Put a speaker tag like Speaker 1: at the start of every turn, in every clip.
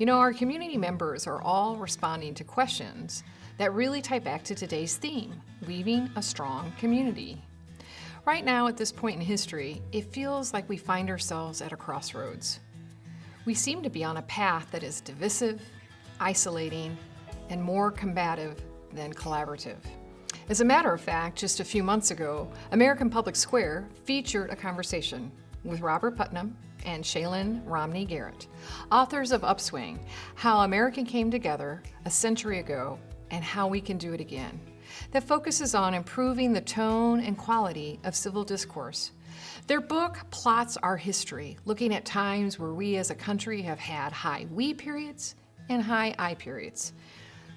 Speaker 1: Our community members are all responding to questions that really tie back to today's theme, weaving a strong community. Right now, at this point in history, it feels like we find ourselves at a crossroads. We seem to be on a path that is divisive, isolating, and more combative than collaborative. As a matter of fact, just a few months ago, American Public Square featured a conversation with Robert Putnam and Shaylin Romney Garrett, authors of Upswing, How America Came Together a Century Ago and How We Can Do It Again, that focuses on improving the tone and quality of civil discourse. Their book plots our history, looking at times where we as a country have had high we periods and high I periods.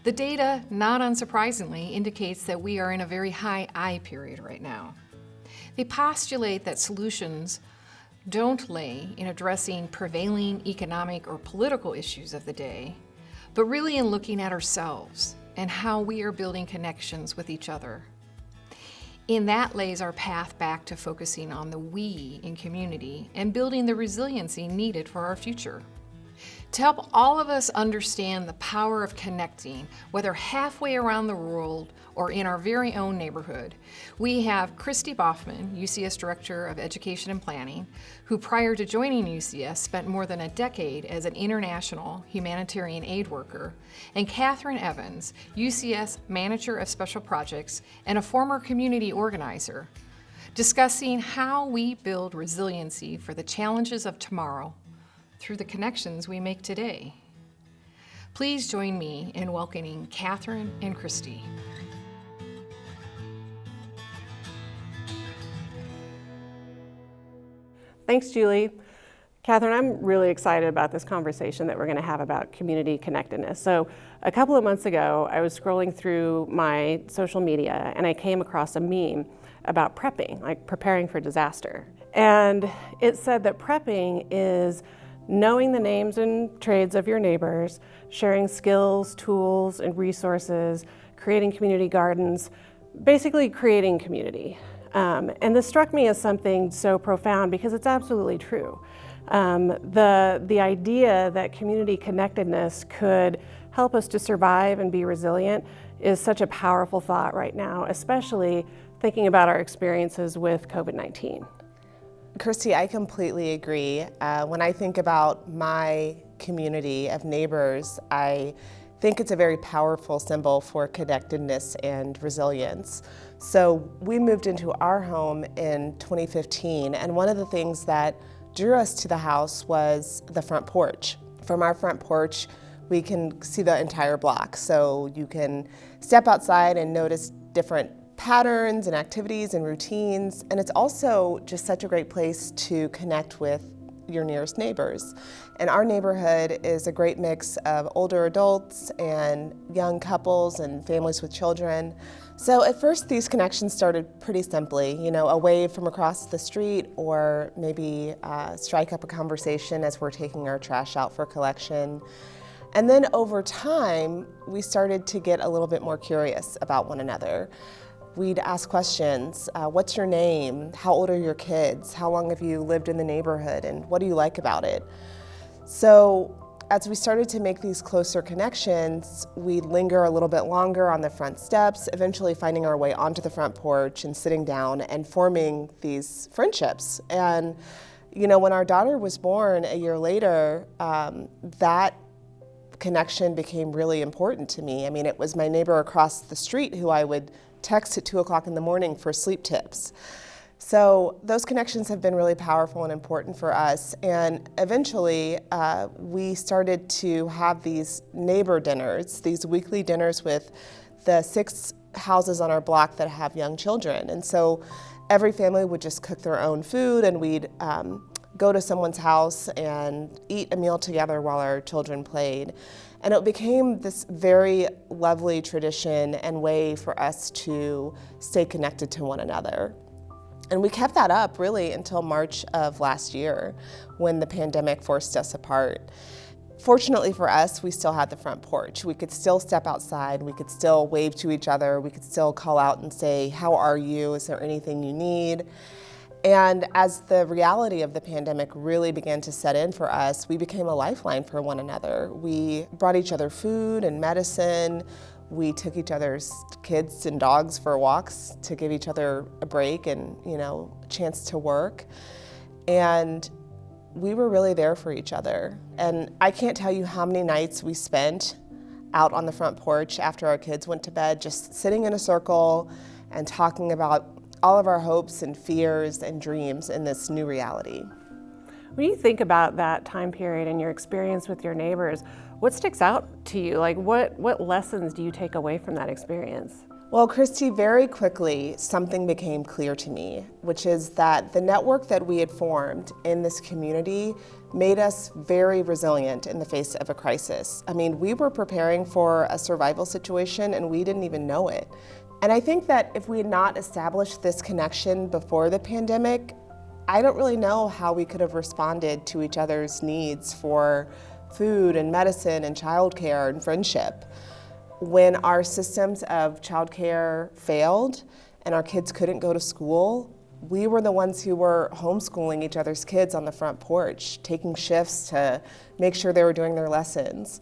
Speaker 1: The data, not unsurprisingly, indicates that we are in a very high I period right now. They postulate that solutions don't lay in addressing prevailing economic or political issues of the day, but really in looking at ourselves and how we are building connections with each other. In that lays our path back to focusing on the we in community and building the resiliency needed for our future. To help all of us understand the power of connecting, whether halfway around the world or in our very own neighborhood, we have Christy Boffman, UCS Director of Education and Planning, who prior to joining UCS spent more than a decade as an international humanitarian aid worker, and Catherine Evans, UCS Manager of Special Projects and a former community organizer, discussing how we build resiliency for the challenges of tomorrow through the connections we make today. Please join me in welcoming Catherine and Christy.
Speaker 2: Thanks, Julie. Catherine, I'm really excited about this conversation that we're going to have about community connectedness. So a couple of months ago, I was scrolling through my social media and I came across a meme about prepping, like preparing for disaster. And it said that prepping is knowing the names and trades of your neighbors, sharing skills, tools, and resources, creating community gardens, basically creating community. And this struck me as something so profound because it's absolutely true. The idea that community connectedness could help us to survive and be resilient is such a powerful thought right now, especially thinking about our experiences with COVID-19.
Speaker 3: Christy, I completely agree. When I think about my community of neighbors, I think it's a very powerful symbol for connectedness and resilience. So we moved into our home in 2015, and one of the things that drew us to the house was the front porch. From our front porch, we can see the entire block. So you can step outside and notice different patterns and activities and routines, and it's also just such a great place to connect with your nearest neighbors. And our neighborhood is a great mix of older adults and young couples and families with children. So at first these connections started pretty simply, a wave from across the street, or maybe strike up a conversation as we're taking our trash out for collection. And then over time, we started to get a little bit more curious about one another. We'd ask questions. What's your name? How old are your kids? How long have you lived in the neighborhood? And what do you like about it? So as we started to make these closer connections, we'd linger a little bit longer on the front steps, eventually finding our way onto the front porch and sitting down and forming these friendships. And when our daughter was born a year later, that connection became really important to me. I mean, it was my neighbor across the street who I would text at 2 o'clock in the morning for sleep tips. So those connections have been really powerful and important for us. And eventually we started to have these neighbor dinners, these weekly dinners with the 6 houses on our block that have young children. And so every family would just cook their own food, and we'd go to someone's house and eat a meal together while our children played. And it became this very lovely tradition and way for us to stay connected to one another. And we kept that up really until March of last year, when the pandemic forced us apart. Fortunately for us, we still had the front porch. We could still step outside, we could still wave to each other, we could still call out and say, "How are you? Is there anything you need?" And as the reality of the pandemic really began to set in for us, we became a lifeline for one another. We brought each other food and medicine. We took each other's kids and dogs for walks to give each other a break and, a chance to work. And we were really there for each other. And I can't tell you how many nights we spent out on the front porch after our kids went to bed, just sitting in a circle and talking about all of our hopes and fears and dreams in this new reality.
Speaker 2: When you think about that time period and your experience with your neighbors, what sticks out to you? Like what lessons do you take away from that experience?
Speaker 3: Well, Christy, very quickly something became clear to me, which is that the network that we had formed in this community made us very resilient in the face of a crisis. I mean, we were preparing for a survival situation and we didn't even know it. And I think that if we had not established this connection before the pandemic, I don't really know how we could have responded to each other's needs for food and medicine and childcare and friendship. When our systems of childcare failed and our kids couldn't go to school, we were the ones who were homeschooling each other's kids on the front porch, taking shifts to make sure they were doing their lessons.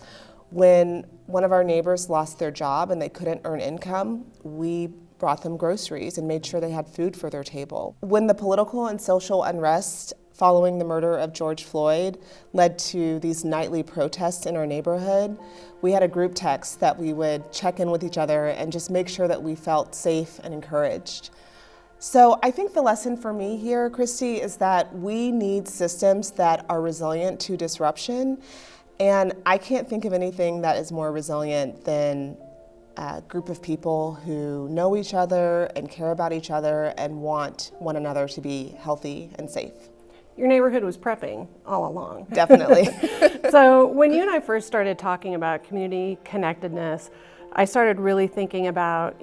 Speaker 3: When one of our neighbors lost their job and they couldn't earn income, we brought them groceries and made sure they had food for their table. When the political and social unrest following the murder of George Floyd led to these nightly protests in our neighborhood, we had a group text that we would check in with each other and just make sure that we felt safe and encouraged. So I think the lesson for me here, Christy, is that we need systems that are resilient to disruption. And I can't think of anything that is more resilient than a group of people who know each other and care about each other and want one another to be healthy and safe.
Speaker 2: Your neighborhood was prepping all along.
Speaker 3: Definitely.
Speaker 2: So when you and I first started talking about community connectedness, I started really thinking about,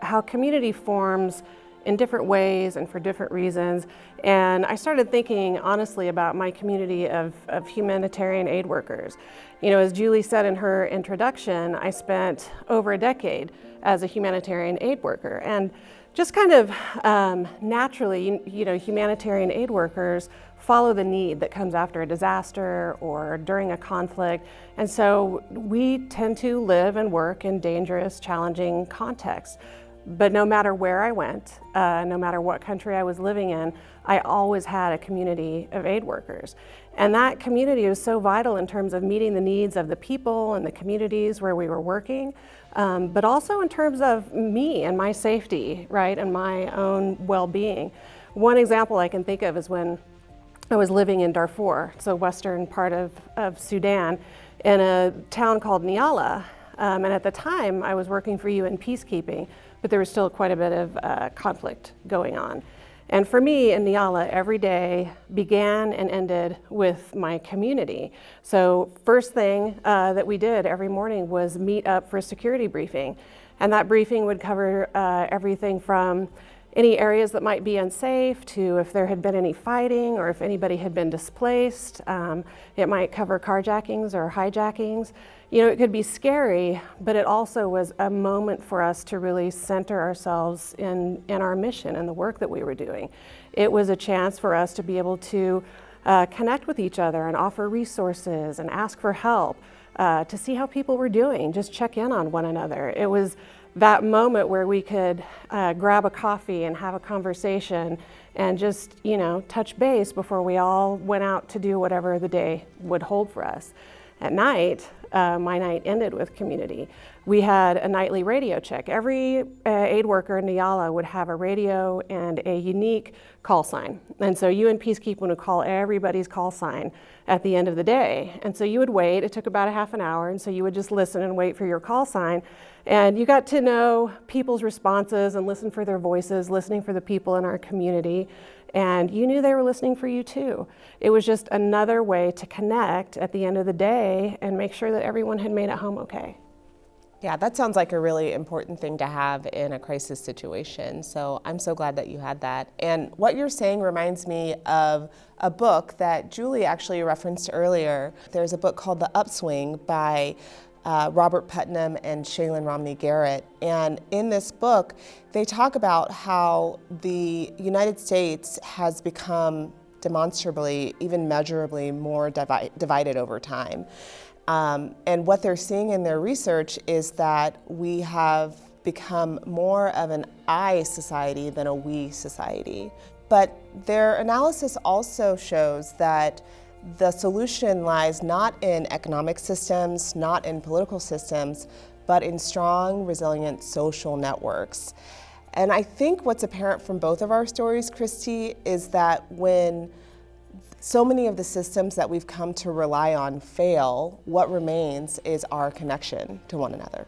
Speaker 2: how community forms in different ways and for different reasons. And I started thinking honestly about my community of humanitarian aid workers. As Julie said in her introduction, I spent over a decade as a humanitarian aid worker. And just kind of naturally, humanitarian aid workers follow the need that comes after a disaster or during a conflict. And so we tend to live and work in dangerous, challenging contexts. But no matter where I went, no matter what country I was living in, I always had a community of aid workers. And that community was so vital in terms of meeting the needs of the people and the communities where we were working, but also in terms of me and my safety, right, and my own well-being. One example I can think of is when I was living in Darfur, so western part of Sudan, in a town called Niala. And at the time, I was working for UN Peacekeeping, but there was still quite a bit of conflict going on. And for me in Niala, every day began and ended with my community. So first thing that we did every morning was meet up for a security briefing. And that briefing would cover everything from any areas that might be unsafe to if there had been any fighting or if anybody had been displaced. It might cover carjackings or hijackings. It could be scary, but it also was a moment for us to really center ourselves in our mission and the work that we were doing. It was a chance for us to be able to connect with each other and offer resources and ask for help, to see how people were doing, just check in on one another. It was that moment where we could grab a coffee and have a conversation and just, touch base before we all went out to do whatever the day would hold for us. At night, my night ended with community. We had a nightly radio check. Every aid worker in Niala would have a radio and a unique call sign. And so UN Peacekeeping would call everybody's call sign at the end of the day. And so you would wait. It took about a half an hour. And so you would just listen and wait for your call sign. And you got to know people's responses and listen for their voices, listening for the people in our community. And you knew they were listening for you too. It was just another way to connect at the end of the day and make sure that everyone had made it home okay.
Speaker 3: Yeah, that sounds like a really important thing to have in a crisis situation. So I'm so glad that you had that. And what you're saying reminds me of a book that Julie actually referenced earlier. There's a book called The Upswing by Robert Putnam and Shailene Romney Garrett. And in this book, they talk about how the United States has become demonstrably, even measurably more divided over time. And what they're seeing in their research is that we have become more of an I society than a we society. But their analysis also shows that the solution lies not in economic systems, not in political systems, but in strong, resilient social networks. And I think what's apparent from both of our stories, Christy, is that when so many of the systems that we've come to rely on fail, what remains is our connection to one another.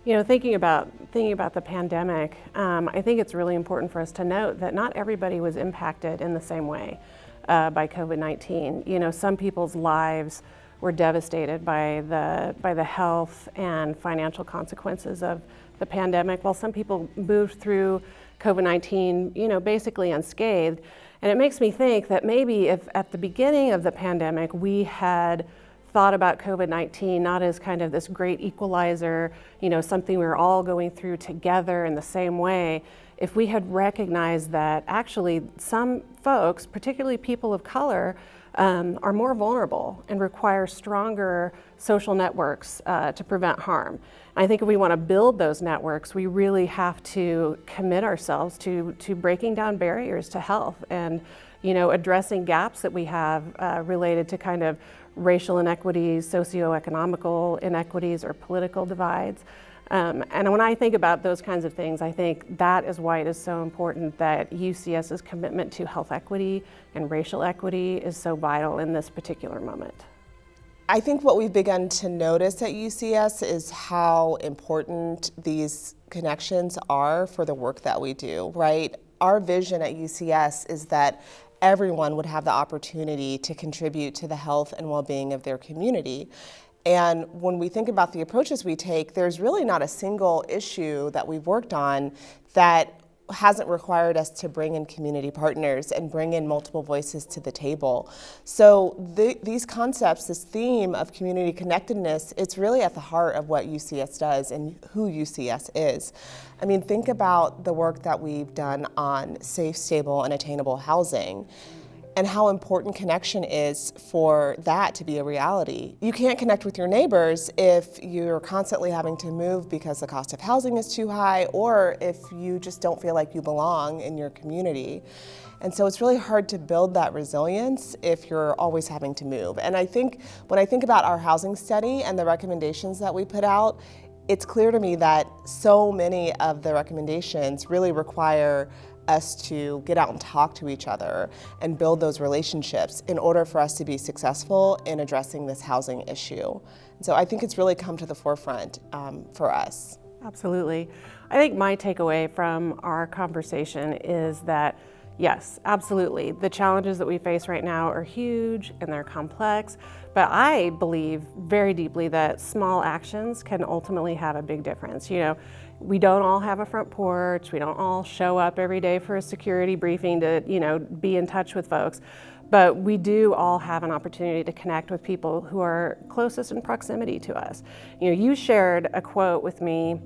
Speaker 2: You know, thinking about the pandemic, I think it's really important for us to note that not everybody was impacted in the same way by COVID-19. You know, some people's lives were devastated by the health and financial consequences of the pandemic, while some people moved through COVID-19, you know, basically unscathed. And it makes me think that maybe if at the beginning of the pandemic we had thought about COVID-19 not as kind of this great equalizer, you know, something we were all going through together in the same way, if we had recognized that actually some folks, particularly people of color, are more vulnerable and require stronger social networks to prevent harm. I think if we want to build those networks, we really have to commit ourselves to breaking down barriers to health and, you know, addressing gaps that we have related to kind of racial inequities, socioeconomical inequities, or political divides. And when I think about those kinds of things, I think that is why it is so important that UCS's commitment to health equity and racial equity is so vital in this particular moment.
Speaker 3: I think what we've begun to notice at UCS is how important these connections are for the work that we do, right? Our vision at UCS is that everyone would have the opportunity to contribute to the health and well-being of their community. And when we think about the approaches we take, there's really not a single issue that we've worked on that hasn't required us to bring in community partners and bring in multiple voices to the table. So these concepts, this theme of community connectedness, it's really at the heart of what UCS does and who UCS is. I mean, think about the work that we've done on safe, stable, and attainable housing, and how important connection is for that to be a reality. You can't connect with your neighbors if you're constantly having to move because the cost of housing is too high, or if you just don't feel like you belong in your community. And so it's really hard to build that resilience if you're always having to move. And I think when I think about our housing study and the recommendations that we put out, it's clear to me that so many of the recommendations really require us to get out and talk to each other and build those relationships in order for us to be successful in addressing this housing issue. So I think it's really come to the forefront for us.
Speaker 2: Absolutely. I think my takeaway from our conversation is that yes, absolutely. The challenges that we face right now are huge and they're complex, but I believe very deeply that small actions can ultimately have a big difference. You know, we don't all have a front porch. We don't all show up every day for a security briefing to, you know, be in touch with folks. But we do all have an opportunity to connect with people who are closest in proximity to us. You know, you shared a quote with me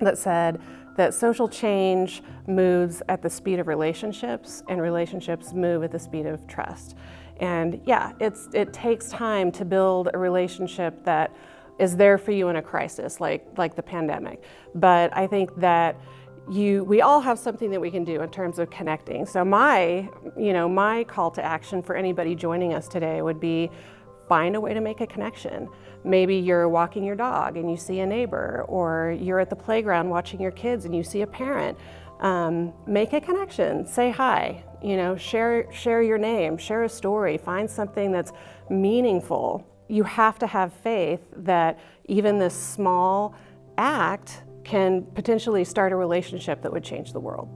Speaker 2: that said that social change moves at the speed of relationships and relationships move at the speed of trust. And yeah, it takes time to build a relationship that is there for you in a crisis like the pandemic. But I think that we all have something that we can do in terms of connecting. So my call to action for anybody joining us today would be find a way to make a connection. Maybe you're walking your dog and you see a neighbor, or you're at the playground watching your kids and you see a parent. Make a connection, say hi, you know, share your name, share a story, find something that's meaningful. You have to have faith that even this small act can potentially start a relationship that would change the world.